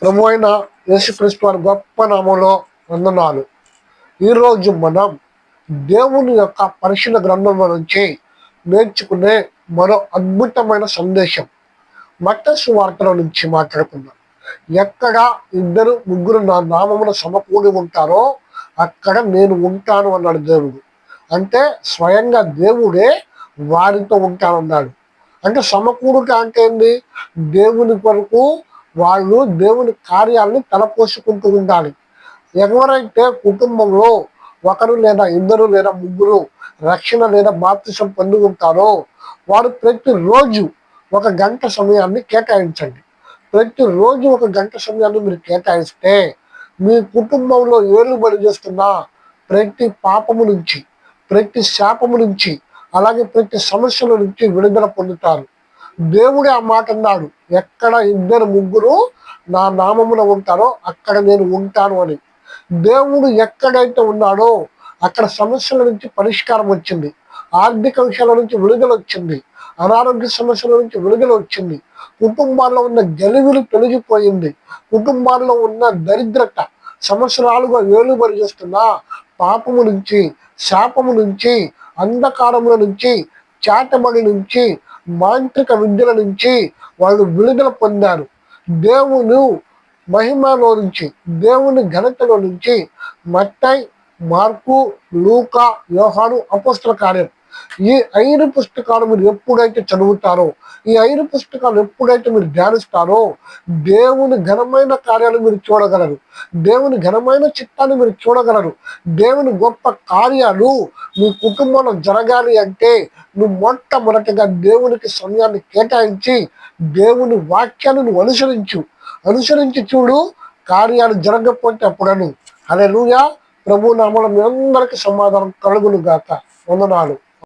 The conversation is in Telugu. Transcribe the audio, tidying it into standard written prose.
ప్రభు అయిన యేసుక్రీస్తు వారి గొప్ప నామంలో వందనాలు. ఈరోజు మనం దేవుని యొక్క పరిశుద్ధ గ్రంథంలో నుంచి నేర్చుకునే మరో అద్భుతమైన సందేశం మత్తయి సువార్తలో నుంచి మాట్లాడుకుందాం. ఎక్కడ ఇద్దరు ముగ్గురు నా నామమున సమకూడి ఉంటారో అక్కడ నేను ఉంటాను అన్నాడు దేవుడు. అంటే స్వయంగా దేవుడే వారితో ఉంటానన్నాడు. అంటే సమకూడుట అంటే ఏంటి? దేవుని కొరకు వాళ్ళు దేవుని కార్యాలను తలపోసుకుంటూ ఉండాలి. ఎవరైతే కుటుంబంలో ఒకరు లేదా ఇద్దరు లేదా ముగ్గురు రక్షణ లేదా బాప్తిసం పొంది ఉంటారో వారు ప్రతిరోజు 1 గంట సమయాన్ని కేటాయించండి. ప్రతిరోజు 1 గంట సమయాన్ని మీరు కేటాయిస్తే మీ కుటుంబంలో ఏలుబడి చేస్తున్న ప్రతి పాపము నుంచి, ప్రతి శాపము నుంచి, అలాగే ప్రతి సమస్యల నుంచి విడుదల పొందుతారు. దేవుడే ఆ మాట అన్నాడు, ఎక్కడ ఇద్దరు ముగ్గురు నా నామమున ఉంటారో అక్కడ నేను ఉంటాను అని. దేవుడు ఎక్కడైతే ఉన్నాడో అక్కడ సమస్యల నుంచి పరిష్కారం వచ్చింది, ఆర్థిక విషయాల నుంచి విడుదల వచ్చింది, అనారోగ్య సమస్యల నుంచి విడుదల వచ్చింది, కుటుంబాల్లో ఉన్న గలివిలు తొలగిపోయింది, కుటుంబాల్లో ఉన్న దరిద్రత సంవత్సరాలుగా ఏలుబడి చేస్తున్న పాపము నుంచి, శాపము నుంచి, అంధకారముల నుంచి, చాటబడి నుంచి, మాంత్రిక విద్యల నుంచి వాళ్ళు విడుదల పొందారు. దేవుని మహిమలో నుంచి, దేవుని ఘనతలో నుంచి మత్తయి, మార్కు, లూకా, యోహాను, అపోస్తల కార్యం ఈ 5 పుస్తకాలు మీరు ఎప్పుడైతే చదువుతారో, ఈ 5 పుస్తకాలు ఎప్పుడైతే మీరు ధ్యానిస్తారో దేవుని ఘనమైన కార్యాలు మీరు చూడగలరు, దేవుని ఘనమైన చిత్తాన్ని మీరు చూడగలరు. దేవుని గొప్ప కార్యాలు మీ కుటుంబంలో జరగాలి అంటే నువ్వు మొట్టమొదటిగా దేవునికి సమయాన్ని కేటాయించి దేవుని వాక్యాన్ని నువ్వు అనుసరించి చూడు. కార్యాలు జరగకపోతే అప్పుడను హల్లెలూయా. ప్రభు నామములో మీ అందరికీ సమాధానం కలుగును గాక. వందనాలు.